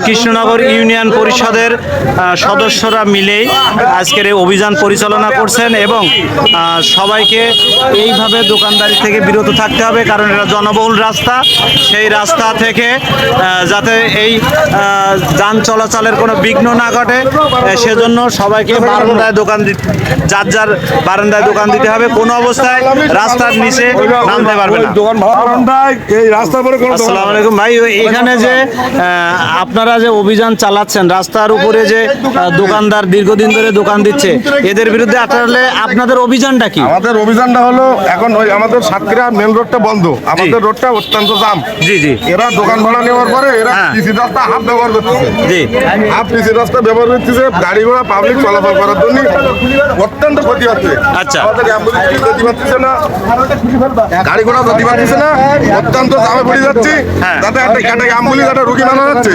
Krishnanagar union পরিষদের সদস্যরা মিলেই আজকের এই অভিযান পরিচালনা করছেন এবং সবাইকে এইভাবে দোকানদারি থেকে বিরত থাকতে হবে, কারণ এটা জনবহুল রাস্তা। সেই রাস্তা থেকে যাতে এই যান চলাচলের কোনো বিঘ্ন না ঘটে, সেজন্য সবাইকে বারান্দায় যার যার বারান্দায় দোকান দিতে হবে। কোনো অবস্থায় রাস্তার নিচে নামতে পারবে না। আসসালামু আলাইকুম ভাই, এখানে যে আপনারা যে অভিযান চালাচ্ছেন, রাস্তার উপরে যে দোকানদার দীর্ঘদিন ধরে দোকান দিচ্ছে, এদের বিরুদ্ধে আসলে আপনাদের অভিযানটা কি? আমাদের অভিযানটা হলো এখন ওই আমাদের সাতক্ষীরা মেন রোডটা বন্ধ, আমাদের রোডটা অত্যন্ত জাম। জি জি। এরা দোকান ভাড়া নেওয়ার পরে এরা পিসি রাস্তা হাফ ব্যবহার করতেছে। জি, হাফ পিসি রাস্তা ব্যবহার করতেছে, গাড়ি ঘোড়া পাবলিক চলাচল করার জন্য অত্যন্ত ক্ষতি হচ্ছে। আচ্ছা। আমাদের অ্যাম্বুলেন্স যেতে পারতেছে না, গাড়ি ঘোড়া যেতে পারতেছে না, অত্যন্ত জামে পড়ে যাচ্ছে। তাতে একটা অ্যাম্বুলেন্স একটা রুগী মানা যাচ্ছে,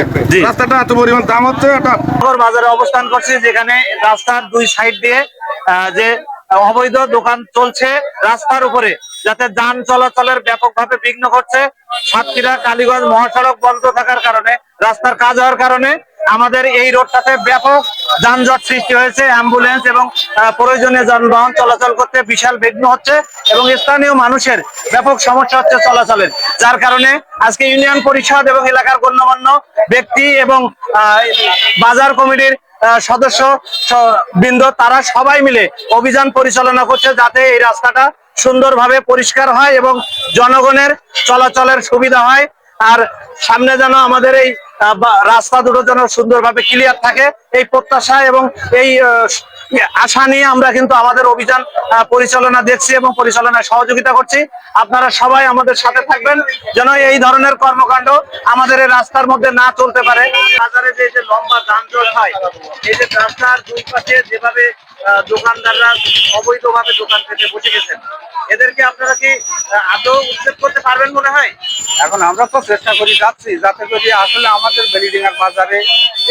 রাস্তাটা এত পরিমাণ দাম হচ্ছে। একটা বাজারে অবস্থান করছি, যেখানে রাস্তার দুই সাইড দিয়ে যে অবৈধ দোকান চলছে রাস্তার উপরে, যাতে যান চলাচলের ব্যাপকভাবে বিঘ্ন ঘটছে। সাতক্ষীরা কালীগঞ্জ মহাসড়ক বন্ধ থাকার কারণে, রাস্তার কাজ হওয়ার কারণে আমাদের এই রোডটাতে ব্যাপক যানজট সৃষ্টি হয়েছে। অ্যাম্বুলেন্স এবং প্রয়োজনীয় যানবাহন চলাচল করতে বিশাল বিঘ্ন হচ্ছে এবং স্থানীয় মানুষের ব্যাপক সমস্যা হচ্ছে চলাচলের, যার কারণে আজকে ইউনিয়ন পরিষদ এবং এলাকার গণ্যমান্য ব্যক্তি এবং বাজার কমিটির সদস্য বৃন্দ তারা সবাই মিলে অভিযান পরিচালনা করছে, যাতে এই রাস্তাটা সুন্দরভাবে পরিষ্কার হয় এবং জনগণের চলাচলের সুবিধা হয়। আর সামনে যেন আমাদের এই রাস্তা দুটো যেন সুন্দরভাবে ক্লিয়ার থাকে, এই প্রত্যাশা এবং এই আশা নিয়ে আমরা কিন্তু আমাদের অভিযান পরিচালনা দেখছি এবং পরিচালনায় সহযোগিতা করছি। আপনারা সবাই আমাদের সাথে থাকবেন যেন এই ধরনের কর্মকাণ্ড আমাদের এই রাস্তার মধ্যে না চলতে পারে। বাজারে যে লম্বা যানজট হয়, এই যে রাস্তার দুই পাশে যেভাবে দোকানদাররা অবৈধভাবে দোকান থেকে বসে গেছেন, এদেরকে আপনারা কি আদৌ উচ্ছেদ করতে পারবেন মনে হয়? এখন আমরা তো চেষ্টা করি যাচ্ছি, যাতে করে আসলে আমাদের বেলিডিঙ্গার বাজারে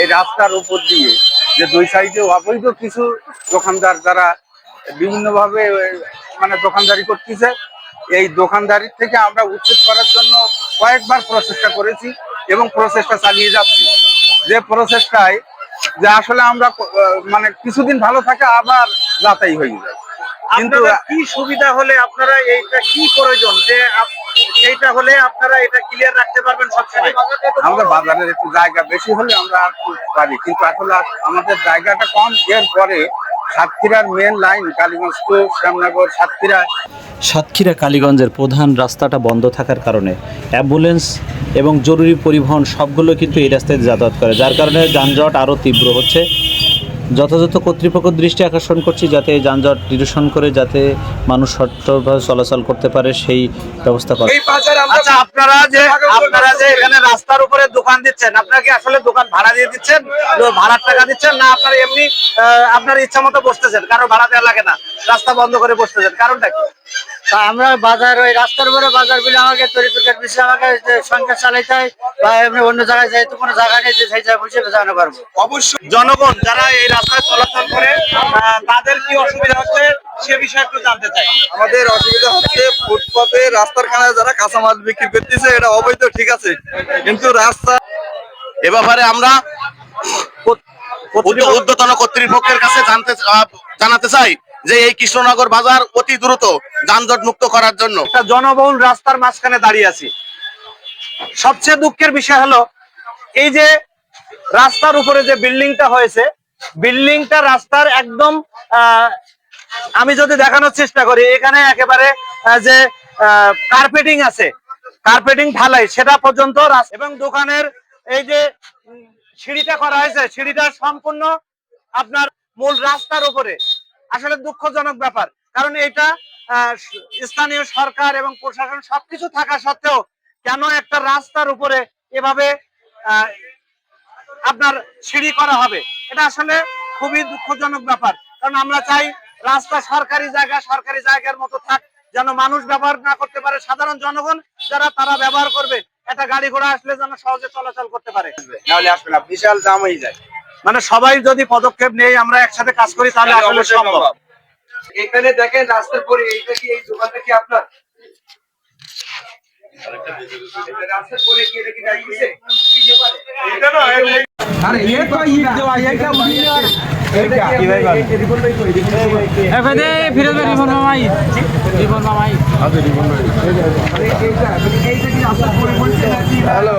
এই রাস্তার উপর দিয়ে যে দুই সাইডে অবৈধ কিছু দোকানদার যারা বিভিন্নভাবে মানে দোকানদারি করতেছে, এই দোকানদারির থেকে আমরা উচ্ছেদ করার জন্য কয়েকবার প্রচেষ্টা করেছি এবং প্রচেষ্টা চালিয়ে যাচ্ছি। যে প্রচেষ্টায় যে আসলে আমরা মানে কিছুদিন ভালো থাকে আবার যাতাই হয়ে যায়। কিন্তু কি সুবিধা হলে আপনারা এইটা কি প্রয়োজন যে এইটা হলে আপনারা এটা ক্লিয়ার রাখতে পারবেন সবসময়? আমাদের বাজারের একটু জায়গা বেশি হলে আমরা পারি, কিন্তু আসলে আমাদের জায়গাটা কম। এরপরে সাতক্ষীরার main line Kaliganj to Shyamnagar Satkhira কালীগঞ্জের প্রধান রাস্তাটা বন্ধ থাকার কারণে অ্যাম্বুলেন্স এবং জরুরি পরিবহন সবগুলো কিন্তু এই রাস্তায় যাতায়াত করে, যার কারণে যানজট আরও তীব্র হচ্ছে। যথাযথ কর্তৃপক্ষ দৃষ্টি আকর্ষণ করছি যাতে যানজট নিরসন করে যাতে মানুষ সঠিকভাবে চলাচল করতে পারে সেই ব্যবস্থা করে। আচ্ছা, আপনারা যে এখানে রাস্তার উপরে দোকান দিচ্ছেন, আপনারা কি আসলে দোকান ভাড়া দিয়ে দিচ্ছেন, ভাড়ার টাকা দিচ্ছেন, না আপনারা এমনি আপনার ইচ্ছা মতো বসতেছেন, কারো ভাড়া দেওয়া লাগে না, রাস্তা বন্ধ করে বসতেছেন, কারণটা কি? আমরা বাজার ওই রাস্তার উপরে বাজার গুলো আমাকে তরিতরকার বিষয়ে আমাকে সংখ্যা চালাইতে হয়, বা এমনি অন্য জায়গায় যেহেতু কোনো জায়গা নেই যে সেই জায়গায় বসে জানাতে পারবো। অবশ্যই জনগণ যারা এই রাস্তায় চলাচল করে তাদের কি অসুবিধা হচ্ছে সে বিষয়ে একটু জানতে চাই। আমাদের অসুবিধা হচ্ছে ফুটপাতে রাস্তার খানায় যারা কাঁচামাল বিক্রি করতেছে, এটা অবৈধ, ঠিক আছে, কিন্তু রাস্তা এ ব্যাপারে আমরা ঊর্ধ্বতন কর্তৃপক্ষের কাছে জানাতে চাই যে এই কৃষ্ণনগর বাজার অতি দ্রুত যানজট মুক্ত করার জন্য। একটা জনবহুল রাস্তার মাঝখানে দাঁড়িয়ে আছি। সবচেয়ে দুঃখের বিষয় হলো এই যে রাস্তার উপরে যে বিল্ডিংটা হয়েছে, বিল্ডিংটা রাস্তার একদম আমি যদি দেখানোর চেষ্টা করি, এখানে একেবারে যে কার্পেটিং আছে, কার্পেটিং ঢালাই সেটা পর্যন্ত এবং দোকানের এই যে সিঁড়িটা করা হয়েছে, সিঁড়িটা সম্পূর্ণ আপনার মূল রাস্তার উপরে। আসলে দুঃখজনক ব্যাপার, কারণ এটা স্থানীয় সরকার এবং প্রশাসন সবকিছু থাকা সত্ত্বেও কেন একটা রাস্তার উপরে এভাবে আপনার সিঁড়ি করা হবে, এটা আসলে খুবই দুঃখজনক ব্যাপার। কারণ আমরা চাই রাস্তা সরকারি জায়গার মতো থাক, যেন মানুষ ব্যবহার না করতে পারে, সাধারণ জনগণ যারা তারা ব্যবহার করবে, একটা গাড়ি ঘোড়া আসলে যেন সহজে চলাচল করতে পারে, নাহলে আসবে না, বিশাল জাম হয়ে যায়। মানে সবাই যদি পদক্ষেপ নেই, আমরা একসাথে কাজ করি, তাহলে আসলে সম্ভব। এখানে দেখেন রাস্তার পরে এইটা কি, এই দোকানটা কি আপনার? রাস্তার পরে কি এটা কি দাঁড়িয়েছে? হ্যালো